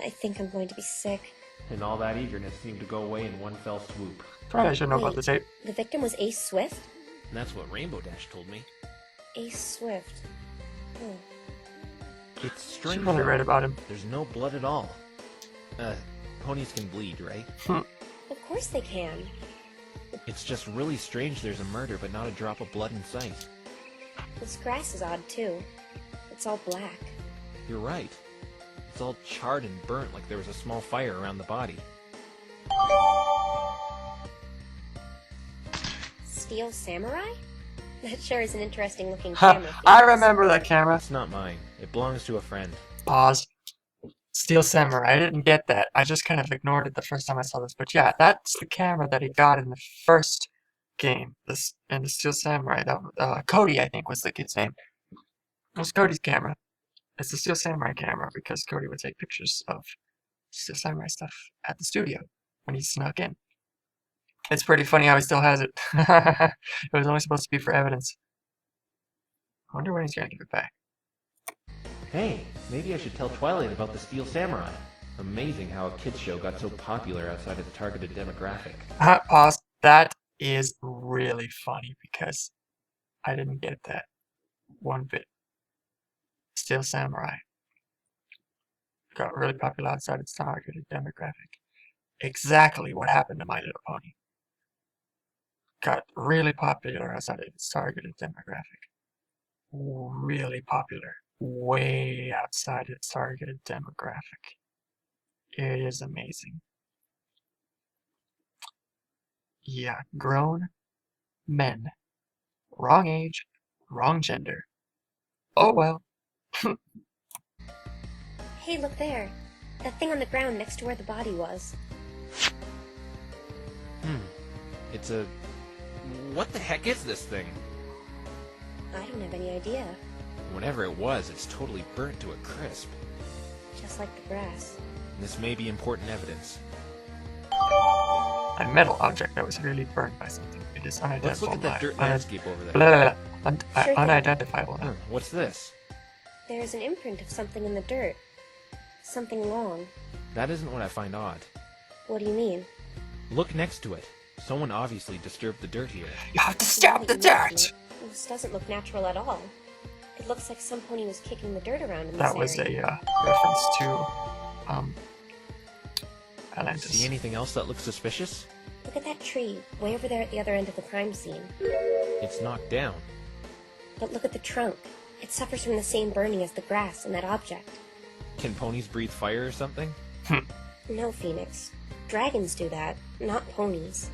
Speaker 3: I think I'm going to be sick.
Speaker 4: And all that eagerness seemed to go away in one fell swoop.
Speaker 1: Probably I should know about the tape.
Speaker 3: The victim was Ace Swift?
Speaker 2: And that's what Rainbow Dash told me.
Speaker 3: Ace Swift. Oh.
Speaker 2: It's
Speaker 1: She
Speaker 2: strange.
Speaker 1: probably
Speaker 2: though.
Speaker 1: read about him.
Speaker 2: There's no blood at all. Ponies can bleed, right?
Speaker 3: Of course they can.
Speaker 2: It's just really strange there's a murder but not a drop of blood in sight.
Speaker 3: This grass is odd, too. It's all black.
Speaker 2: You're right. It's all charred and burnt like there was a small fire around the body.
Speaker 3: Steel Samurai? That sure is an interesting looking
Speaker 1: Ha,
Speaker 3: camera.
Speaker 1: I
Speaker 3: Phoenix.
Speaker 1: remember that camera.
Speaker 2: That's not mine. It belongs to a friend.
Speaker 1: Pause. Steel Samurai. I didn't get that. I just kind of ignored it the first time I saw this. But yeah, that's the camera that he got in the first game. This and the Steel Samurai. That Cody, I think, was the kid's name. It was Cody's camera. It's the Steel Samurai camera because Cody would take pictures of Steel Samurai stuff at the studio when he snuck in. It's pretty funny how he still has it. It was only supposed to be for evidence. I wonder when he's gonna give it back.
Speaker 4: Hey, maybe I should tell Twilight about the Steel Samurai. Amazing how a kids show got so popular outside its targeted demographic.
Speaker 1: Pause. That is really funny because I didn't get that one bit. Steel Samurai got really popular outside its targeted demographic. Exactly what happened to My Little Pony. Got really popular outside of its targeted demographic. Really popular. Way outside its targeted demographic. It is amazing. Yeah, grown men. Wrong age, wrong gender. Oh well.
Speaker 3: Hey, look there. That thing on the ground next to where the body was.
Speaker 2: It's a... What the heck is this thing?
Speaker 3: I don't have any idea.
Speaker 2: Whatever it was, it's totally burnt to a crisp.
Speaker 3: Just like the grass.
Speaker 2: This may be important evidence.
Speaker 1: A metal object that was really burned by something. It is unidentifiable.
Speaker 2: Let's look at that dirt landscape over there.
Speaker 1: Blah, blah, blah.
Speaker 3: Sure thing.
Speaker 1: Unidentifiable.
Speaker 2: What's this?
Speaker 3: There is an imprint of something in the dirt. Something long.
Speaker 2: That isn't what I find odd.
Speaker 3: What do you mean?
Speaker 2: Look next to it. Someone obviously disturbed the dirt here.
Speaker 1: You have to stop the dirt!
Speaker 3: This doesn't look natural at all. It looks like some pony was kicking the dirt around in this
Speaker 1: That was
Speaker 3: area.
Speaker 1: a reference to Atlantis.
Speaker 2: See anything else that looks suspicious?
Speaker 3: Look at that tree, way over there at the other end of the crime scene.
Speaker 2: It's knocked down.
Speaker 3: But look at the trunk. It suffers from the same burning as the grass and that object.
Speaker 2: Can ponies breathe fire or something?
Speaker 3: No, Phoenix. Dragons do that, not ponies.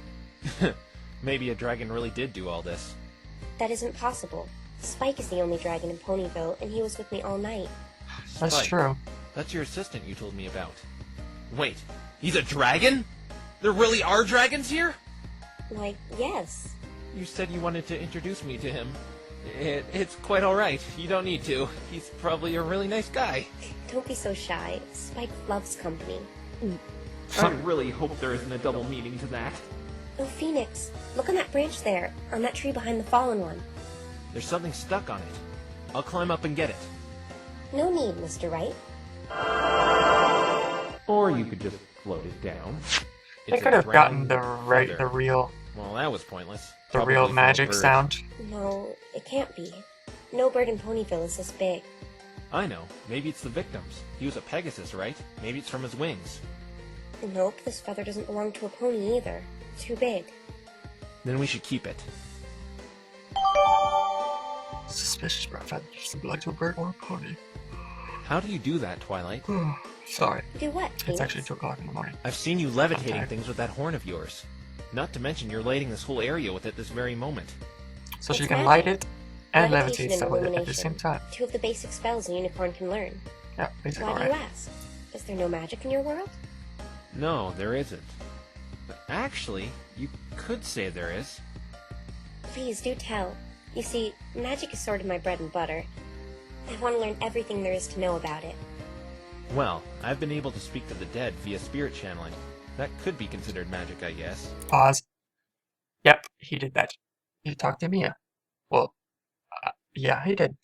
Speaker 2: Maybe a dragon really did do all this.
Speaker 3: That isn't possible. Spike is the only dragon in Ponyville, and he was with me all night.
Speaker 1: That's
Speaker 2: Spike,
Speaker 1: true.
Speaker 2: That's your assistant you told me about. Wait, he's a dragon? There really are dragons here?
Speaker 3: Why, yes.
Speaker 2: You said you wanted to introduce me to him. It's quite alright. You don't need to. He's probably a really nice guy.
Speaker 3: Don't be so shy. Spike loves company.
Speaker 4: I really hope there isn't a double meaning to that.
Speaker 3: Oh, Phoenix, look on that branch there, on that tree behind the fallen one.
Speaker 2: There's something stuck on it. I'll climb up and get it.
Speaker 3: No need, Mr. Wright.
Speaker 4: Or you could just float it down.
Speaker 1: They
Speaker 2: It's
Speaker 1: could
Speaker 2: a
Speaker 1: have gotten the
Speaker 2: brown feather.
Speaker 1: real
Speaker 2: Well, that was pointless.
Speaker 1: the
Speaker 2: Probably
Speaker 1: real
Speaker 2: from a
Speaker 1: magic
Speaker 2: bird.
Speaker 1: sound.
Speaker 3: No, it can't be. No bird in Ponyville is this big.
Speaker 2: I know. Maybe it's the victim's. He was a Pegasus, right? Maybe it's from his wings.
Speaker 3: Nope, this feather doesn't belong to a pony either. Too big.
Speaker 2: Then we should keep it.
Speaker 1: Suspicious brown feather doesn't belong to a bird or a pony.
Speaker 2: How do you do that, Twilight?
Speaker 1: Sorry.
Speaker 3: Do what, Phoenix?
Speaker 1: It's actually 2 o'clock in the morning.
Speaker 2: I've seen you levitating
Speaker 1: Okay.
Speaker 2: things with that horn of yours. Not to mention you're lighting this whole area with it this very moment.
Speaker 1: So
Speaker 3: It's
Speaker 1: she can
Speaker 3: magic.
Speaker 1: light it and
Speaker 3: Levitation
Speaker 1: levitate
Speaker 3: and
Speaker 1: stuff with it at the
Speaker 3: illumination.
Speaker 1: same time.
Speaker 3: Two of the basic spells a unicorn can learn.
Speaker 1: Yeah, basically
Speaker 3: Why do you
Speaker 1: right.
Speaker 3: ask? Is there no magic in your world?
Speaker 2: No, there isn't. But actually, you could say there is.
Speaker 3: Please do tell. You see, magic is sort of my bread and butter. I want to learn everything there is to know about it.
Speaker 2: Well, I've been able to speak to the dead via spirit channeling. That could be considered magic, I guess.
Speaker 1: Pause. Yep, he did that. He talked to Mia. Well, yeah, he did.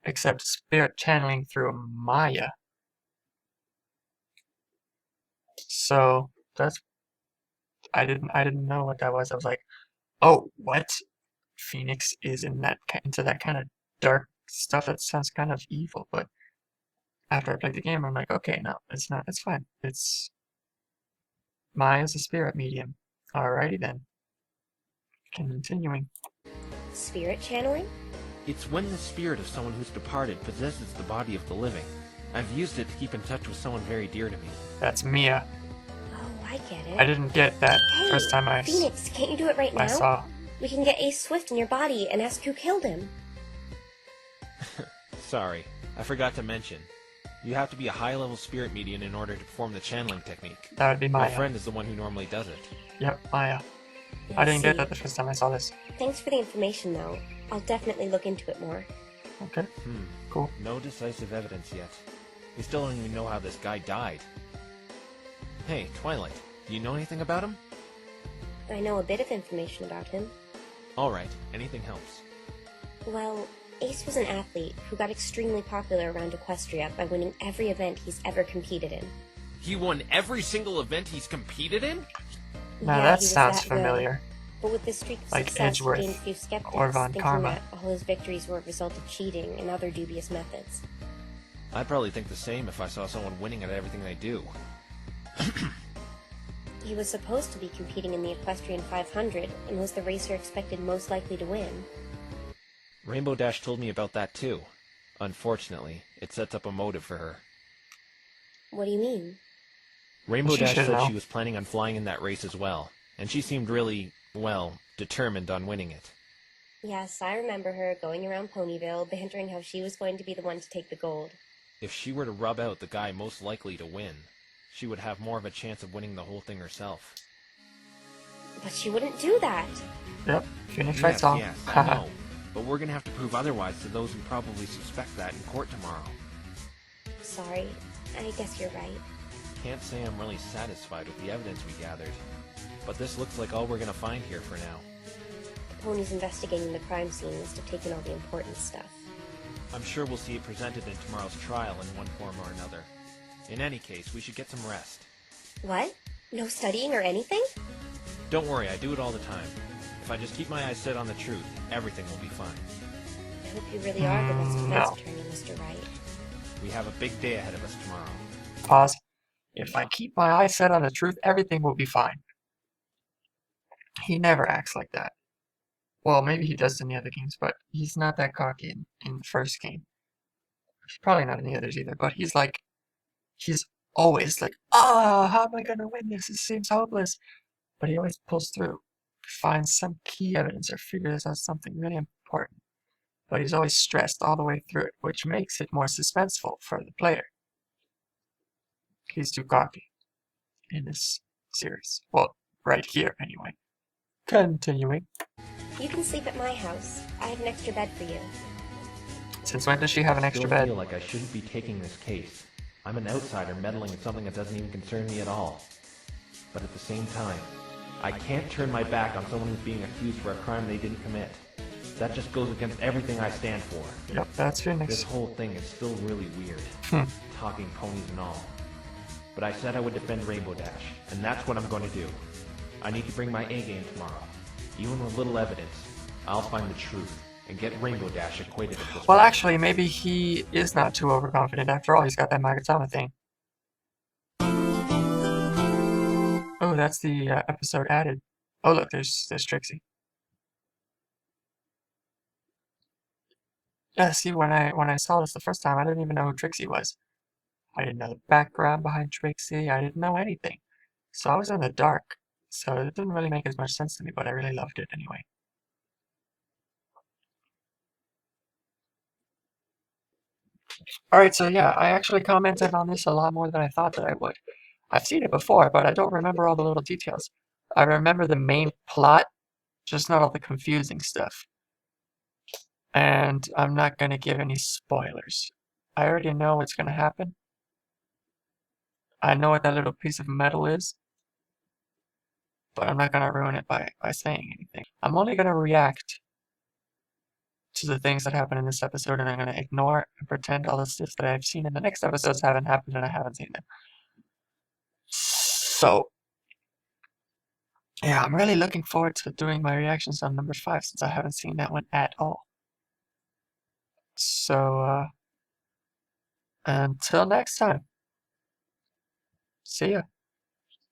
Speaker 1: Except spirit channeling through Maya. So that's I didn't know what that was. I was like, oh, what? Phoenix is into that kind of dark stuff. That sounds kind of evil. But after I played the game, I'm like, okay, no, it's not. It's fine. It's Maya's a spirit medium. Alrighty then. Continuing.
Speaker 3: Spirit channeling?
Speaker 2: It's when the spirit of someone who's departed possesses the body of the living. I've used it to keep in touch with someone very dear to me.
Speaker 1: That's Mia.
Speaker 3: Oh, I get it.
Speaker 1: I didn't get that
Speaker 3: Hey,
Speaker 1: first time
Speaker 3: Phoenix, can't you do it right now?
Speaker 1: I saw.
Speaker 3: We can get Ace Swift in your body and ask who killed him.
Speaker 2: Sorry, I forgot to mention. You have to be a high-level spirit medium in order to perform the channeling technique.
Speaker 1: That would be
Speaker 2: My
Speaker 1: Maya.
Speaker 2: friend is the one who normally does it.
Speaker 1: Yep, Maya. I didn't get that the first time I saw this.
Speaker 3: Thanks for the information, though. I'll definitely look into it more.
Speaker 1: Okay, cool.
Speaker 2: No decisive evidence yet. We still don't even know how this guy died. Hey, Twilight, do you know anything about him?
Speaker 3: I know a bit of information about him.
Speaker 2: Alright, anything helps.
Speaker 3: Well, Ace was an athlete who got extremely popular around Equestria by winning every event he's ever competed in.
Speaker 2: He won every single event he's competed in?
Speaker 1: Now
Speaker 3: Yeah,
Speaker 1: that
Speaker 3: he was
Speaker 1: sounds
Speaker 3: that good.
Speaker 1: familiar.
Speaker 3: But with this streak of
Speaker 1: Like
Speaker 3: success,
Speaker 1: Edgeworth
Speaker 3: he gained a few skeptics,
Speaker 1: or Von
Speaker 3: thinking
Speaker 1: Karma.
Speaker 3: that all his victories were a result of cheating and other dubious methods.
Speaker 2: I'd probably think the same if I saw someone winning at everything they do.
Speaker 3: He was supposed to be competing in the Equestrian 500 and was the racer expected most likely to win.
Speaker 2: Rainbow Dash told me about that too. Unfortunately, it sets up a motive for her.
Speaker 3: What do you mean?
Speaker 2: Rainbow
Speaker 1: She
Speaker 2: Dash
Speaker 1: should
Speaker 2: said
Speaker 1: know.
Speaker 2: she was planning on flying in that race as well, and she seemed really, well, determined on winning it.
Speaker 3: Yes, I remember her going around Ponyville, bantering how she was going to be the one to take the gold.
Speaker 2: If she were to rub out the guy most likely to win, she would have more of a chance of winning the whole thing herself.
Speaker 3: But she wouldn't do that!
Speaker 1: Yep, Phoenix Wright song.
Speaker 2: Yes, I know. But we're gonna have to prove otherwise to those who probably suspect that in court tomorrow.
Speaker 3: Sorry, I guess you're right.
Speaker 2: Can't say I'm really satisfied with the evidence we gathered. But this looks like all we're gonna find here for now.
Speaker 3: The ponies investigating the crime scene must have taken all the important stuff.
Speaker 2: I'm sure we'll see it presented in tomorrow's trial in one form or another. In any case, we should get some rest.
Speaker 3: What? No studying or anything?
Speaker 2: Don't worry, I do it all the time. If I just keep my eyes set on the truth, everything will be fine.
Speaker 3: I hope you really are the best defense
Speaker 1: No.
Speaker 3: attorney, Mr. Wright.
Speaker 2: We have a big day ahead of us tomorrow.
Speaker 1: Pause. If I keep my eyes set on the truth, everything will be fine. He never acts like that. Well, maybe he does in the other games, but he's not that cocky in the first game. He's probably not in the others either, but he's always like, how am I gonna win this? It seems hopeless. But he always pulls through, finds some key evidence or figures out something really important. But he's always stressed all the way through it, which makes it more suspenseful for the player. He's too cocky in this series. Well, right here anyway. Continuing.
Speaker 3: You can sleep at my house. I have an extra bed for you.
Speaker 1: Since when does she have an extra
Speaker 4: I
Speaker 1: bed?
Speaker 4: feel like I shouldn't be taking this case. I'm an outsider meddling in something that doesn't even concern me at all. But at the same time, I can't turn my back on someone who's being accused for a crime they didn't commit. That just goes against everything I stand for.
Speaker 1: Yep, that's Phoenix.
Speaker 4: This whole thing is still really weird. Talking ponies and all. But I said I would defend Rainbow Dash, and that's what I'm going to do. I need to bring my A game tomorrow. Even with little evidence, I'll find the truth and get Rainbow Dash acquitted of this.
Speaker 1: Well, actually, maybe he is not too overconfident. After all, he's got that Magatama thing. Oh, that's the episode added. Oh, look, there's Trixie. Yeah, see, when I saw this the first time, I didn't even know who Trixie was. I didn't know the background behind Trixie. I didn't know anything. So I was in the dark. So it didn't really make as much sense to me, but I really loved it anyway. Alright, so yeah, I actually commented on this a lot more than I thought that I would. I've seen it before, but I don't remember all the little details. I remember the main plot, just not all the confusing stuff. And I'm not going to give any spoilers. I already know what's going to happen, I know what that little piece of metal is, but I'm not gonna ruin it by saying anything. I'm only gonna react to the things that happen in this episode, and I'm gonna ignore and pretend all the stuff that I've seen in the next episodes haven't happened and I haven't seen them. So, yeah, I'm really looking forward to doing my reactions on number 5 since I haven't seen that one at all. So, until next time, see ya.